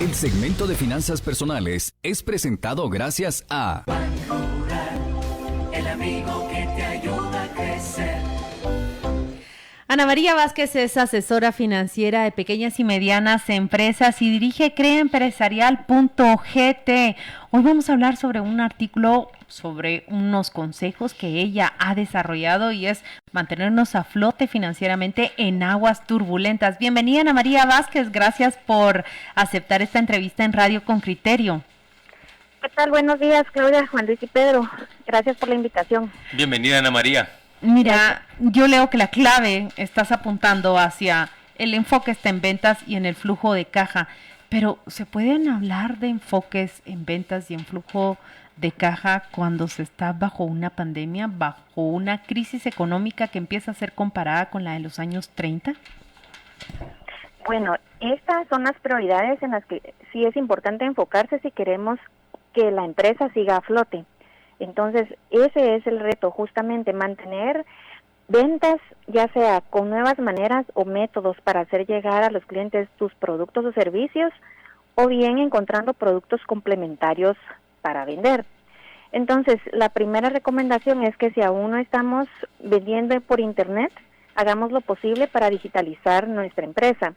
El segmento de finanzas personales es presentado gracias a el amigo que te ayuda a crecer. Ana María Vázquez es asesora financiera de pequeñas y medianas empresas y dirige creaempresarial.gt. Hoy vamos a hablar sobre un artículo, sobre unos consejos que ella ha desarrollado y es mantenernos a flote financieramente en aguas turbulentas. Bienvenida, Ana María Vázquez, gracias por aceptar esta entrevista en Radio con Criterio. ¿Qué tal? Buenos días, Claudia, Juan Luis y Pedro. Gracias por la invitación. Bienvenida, Ana María. Mira, yo leo que la clave estás apuntando hacia el enfoque está en ventas y en el flujo de caja, pero ¿se pueden hablar de enfoques en ventas y en flujo de caja cuando se está bajo una pandemia, bajo una crisis económica que empieza a ser comparada con la de los años 30? Bueno, estas son las prioridades en las que sí es importante enfocarse si queremos que la empresa siga a flote. Entonces, ese es el reto, justamente mantener ventas, ya sea con nuevas maneras o métodos para hacer llegar a los clientes tus productos o servicios, o bien encontrando productos complementarios para vender. Entonces, la primera recomendación es que si aún no estamos vendiendo por internet, hagamos lo posible para digitalizar nuestra empresa.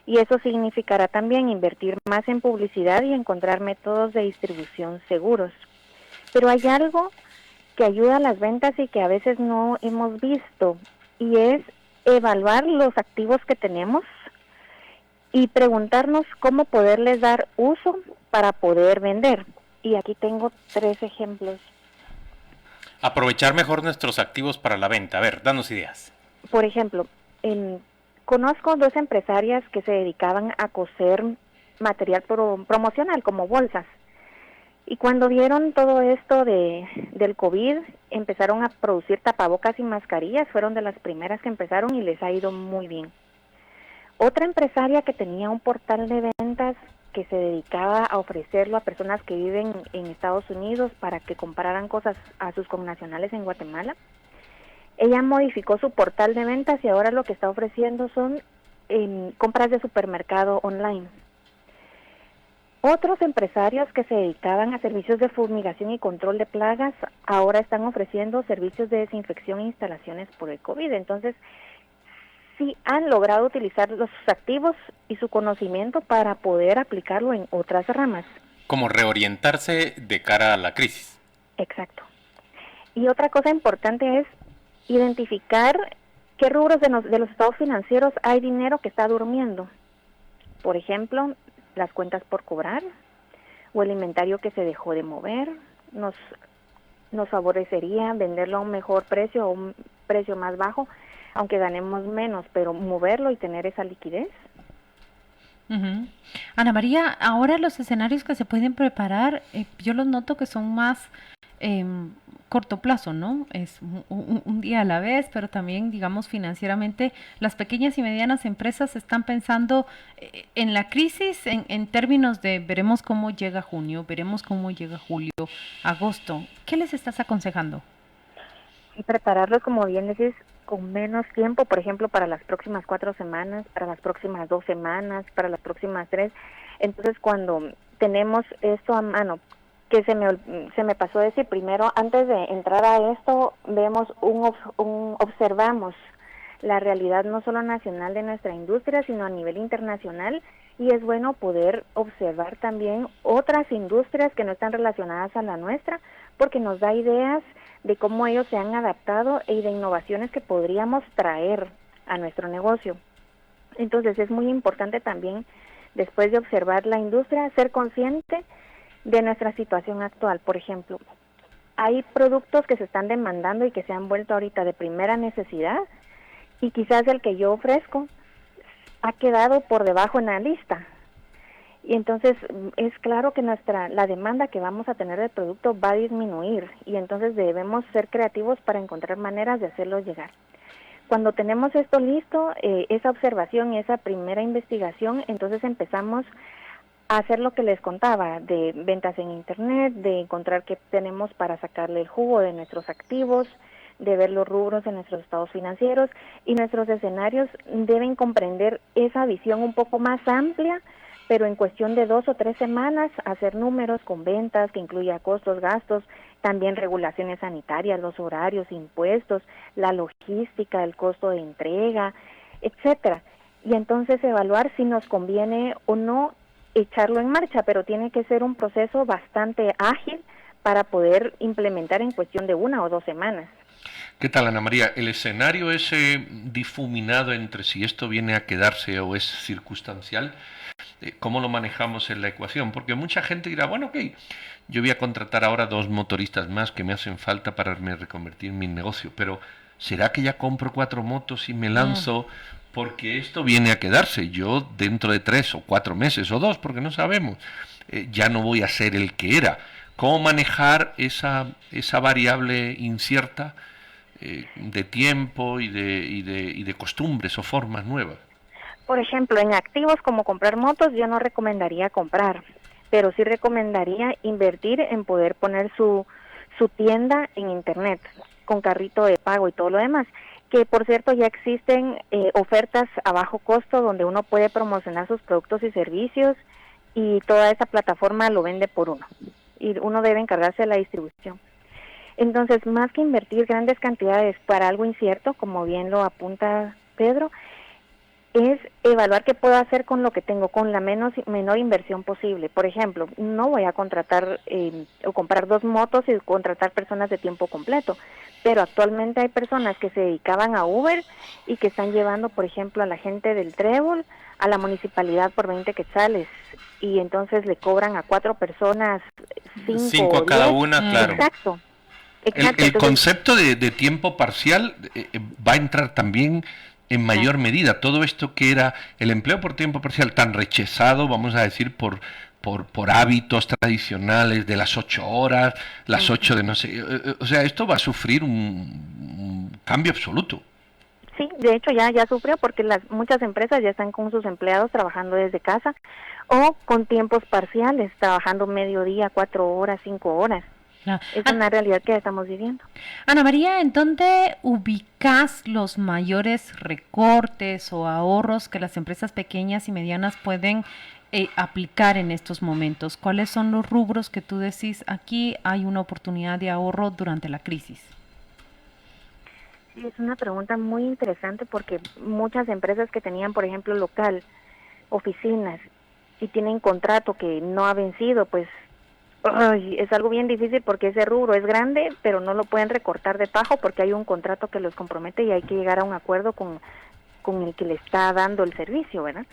Y eso significará también invertir más en publicidad y encontrar métodos de distribución seguros. Pero hay algo que ayuda a las ventas y que a veces no hemos visto, y es evaluar los activos que tenemos y preguntarnos cómo poderles dar uso para poder vender. Y aquí tengo 3 ejemplos. Aprovechar mejor nuestros activos para la venta. A ver, danos ideas. Por ejemplo, conozco 2 empresarias que se dedicaban a coser material promocional como bolsas. Y cuando vieron todo esto del COVID, empezaron a producir tapabocas y mascarillas, fueron de las primeras que empezaron y les ha ido muy bien. Otra empresaria que tenía un portal de ventas que se dedicaba a ofrecerlo a personas que viven en Estados Unidos para que compraran cosas a sus connacionales en Guatemala, ella modificó su portal de ventas y ahora lo que está ofreciendo son compras de supermercado online. Otros empresarios que se dedicaban a servicios de fumigación y control de plagas ahora están ofreciendo servicios de desinfección e instalaciones por el COVID. Entonces, sí han logrado utilizar los activos y su conocimiento para poder aplicarlo en otras ramas. Como reorientarse de cara a la crisis. Exacto. Y otra cosa importante es identificar qué rubros de los estados financieros hay dinero que está durmiendo. Por ejemplo, las cuentas por cobrar o el inventario que se dejó de mover. Nos favorecería venderlo a un mejor precio o un precio más bajo, aunque ganemos menos, pero moverlo y tener esa liquidez. Uh-huh. Ana María, ahora los escenarios que se pueden preparar, yo los noto que son más corto plazo, ¿no? Es un día a la vez, pero también, digamos, financieramente, las pequeñas y medianas empresas están pensando en la crisis en términos de veremos cómo llega junio, veremos cómo llega julio, agosto. ¿Qué les estás aconsejando? Y prepararlos, como bien decís, con menos tiempo, por ejemplo, para las próximas 4 semanas, para las próximas 2 semanas, para las próximas 3. Entonces, cuando tenemos esto a mano, que se me pasó a decir primero, antes de entrar a esto, observamos la realidad no solo nacional de nuestra industria, sino a nivel internacional, y es bueno poder observar también otras industrias que no están relacionadas a la nuestra, porque nos da ideas de cómo ellos se han adaptado y de innovaciones que podríamos traer a nuestro negocio. Entonces es muy importante también, después de observar la industria, ser consciente de nuestra situación actual. Por ejemplo, hay productos que se están demandando y que se han vuelto ahorita de primera necesidad, y quizás el que yo ofrezco ha quedado por debajo en la lista. Y entonces es claro que la demanda que vamos a tener del producto va a disminuir, y entonces debemos ser creativos para encontrar maneras de hacerlo llegar. Cuando tenemos esto listo, esa observación y esa primera investigación, entonces empezamos a hacer lo que les contaba, de ventas en internet, de encontrar qué tenemos para sacarle el jugo de nuestros activos, de ver los rubros en nuestros estados financieros, y nuestros escenarios deben comprender esa visión un poco más amplia, pero en cuestión de 2 o 3 semanas hacer números con ventas que incluya costos, gastos, también regulaciones sanitarias, los horarios, impuestos, la logística, el costo de entrega, etcétera. Y entonces evaluar si nos conviene o no echarlo en marcha, pero tiene que ser un proceso bastante ágil para poder implementar en cuestión de 1 o 2 semanas. ¿Qué tal, Ana María? El escenario ese difuminado entre si esto viene a quedarse o es circunstancial, ¿cómo lo manejamos en la ecuación? Porque mucha gente dirá, bueno, ok, yo voy a contratar ahora 2 motoristas más que me hacen falta para reconvertir mi negocio, pero ¿será que ya compro 4 motos y me lanzo? Porque esto viene a quedarse. Yo dentro de 3 o 4 meses o 2, porque no sabemos, ya no voy a ser el que era. ¿Cómo manejar esa variable incierta de tiempo y de costumbres o formas nuevas? Por ejemplo, en activos como comprar motos, yo no recomendaría comprar, pero sí recomendaría invertir en poder poner su tienda en internet, con carrito de pago y todo lo demás, que por cierto ya existen ofertas a bajo costo donde uno puede promocionar sus productos y servicios, y toda esa plataforma lo vende por uno, y uno debe encargarse de la distribución. Entonces, más que invertir grandes cantidades para algo incierto, como bien lo apunta Pedro, es evaluar qué puedo hacer con lo que tengo, con la menor inversión posible. Por ejemplo, no voy a contratar o comprar 2 motos y contratar personas de tiempo completo, pero actualmente hay personas que se dedicaban a Uber y que están llevando, por ejemplo, a la gente del Trébol a la municipalidad por 20 quetzales, y entonces le cobran a 4 personas 5 a cada una, claro. Exacto. El Entonces, concepto de tiempo parcial va a entrar también en mayor medida. Todo esto que era el empleo por tiempo parcial tan rechazado, vamos a decir, por hábitos tradicionales de las 8 horas, las 8 de no sé... O sea, esto va a sufrir un cambio absoluto. Sí, de hecho ya sufrió, porque muchas empresas ya están con sus empleados trabajando desde casa o con tiempos parciales, trabajando mediodía, 4 horas, 5 horas. Es una realidad que estamos viviendo. Ana María, ¿en dónde ubicas los mayores recortes o ahorros que las empresas pequeñas y medianas pueden aplicar en estos momentos? ¿Cuáles son los rubros que tú decís, aquí hay una oportunidad de ahorro durante la crisis? Sí, es una pregunta muy interesante, porque muchas empresas que tenían, por ejemplo, local, oficinas, y tienen contrato que no ha vencido, pues es algo bien difícil, porque ese rubro es grande, pero no lo pueden recortar de tajo porque hay un contrato que los compromete y hay que llegar a un acuerdo con el que le está dando el servicio, ¿verdad?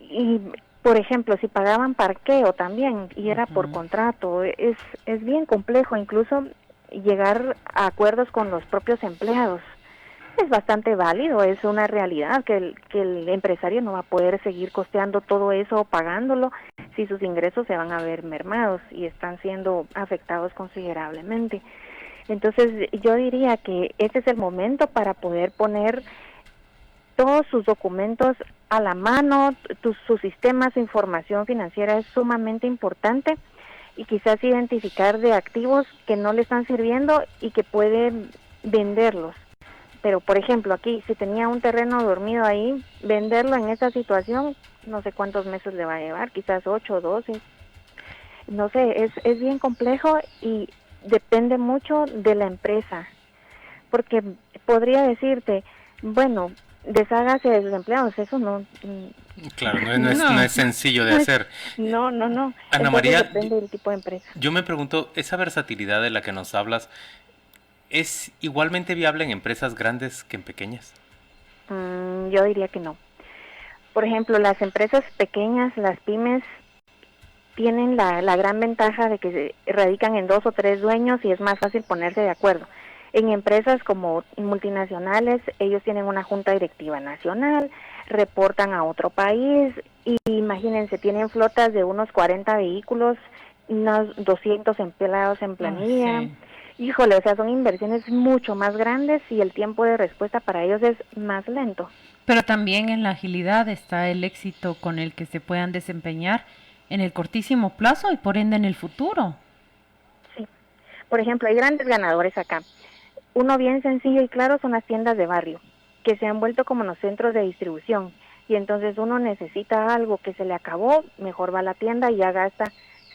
Y, por ejemplo, si pagaban parqueo también y era por contrato, es bien complejo incluso llegar a acuerdos con los propios empleados. Es bastante válido, es una realidad que el empresario no va a poder seguir costeando todo eso o pagándolo si sus ingresos se van a ver mermados y están siendo afectados considerablemente. Entonces, yo diría que este es el momento para poder poner todos sus documentos a la mano, sus sistemas de información financiera es sumamente importante, y quizás identificar de activos que no le están sirviendo y que pueden venderlos. Pero, por ejemplo, aquí, si tenía un terreno dormido ahí, venderlo en esta situación, no sé cuántos meses le va a llevar, quizás 8 o 12. No sé, es bien complejo y depende mucho de la empresa. Porque podría decirte, bueno, deshágase de sus empleados, eso no... Claro, no es sencillo de hacer. No. Ana Entonces, María, depende del tipo de empresa. yo me pregunto, esa versatilidad de la que nos hablas, ¿es igualmente viable en empresas grandes que en pequeñas? Yo diría que no. Por ejemplo, las empresas pequeñas, las pymes, tienen la gran ventaja de que radican en 2 o 3 dueños y es más fácil ponerse de acuerdo. En empresas como multinacionales, ellos tienen una junta directiva nacional, reportan a otro país y imagínense, tienen flotas de unos 40 vehículos, unos 200 empleados en planilla. Sí. Híjole, o sea, son inversiones mucho más grandes y el tiempo de respuesta para ellos es más lento. Pero también en la agilidad está el éxito con el que se puedan desempeñar en el cortísimo plazo y por ende en el futuro. Sí. Por ejemplo, hay grandes ganadores acá. Uno bien sencillo y claro son las tiendas de barrio, que se han vuelto como los centros de distribución. Y entonces uno necesita algo que se le acabó, mejor va a la tienda y ya gasta.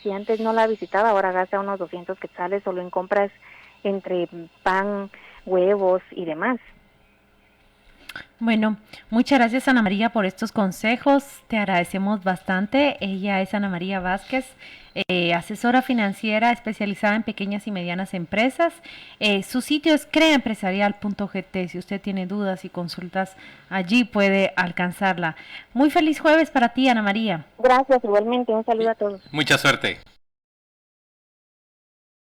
Si antes no la visitaba, ahora gasta unos 200 quetzales solo en compras entre pan, huevos y demás. Bueno, muchas gracias Ana María por estos consejos, te agradecemos bastante. Ella es Ana María Vázquez, asesora financiera especializada en pequeñas y medianas empresas. Su sitio es creaempresarial.gt, si usted tiene dudas y consultas allí puede alcanzarla. Muy feliz jueves para ti, Ana María. Gracias, igualmente, un saludo a todos. Mucha suerte.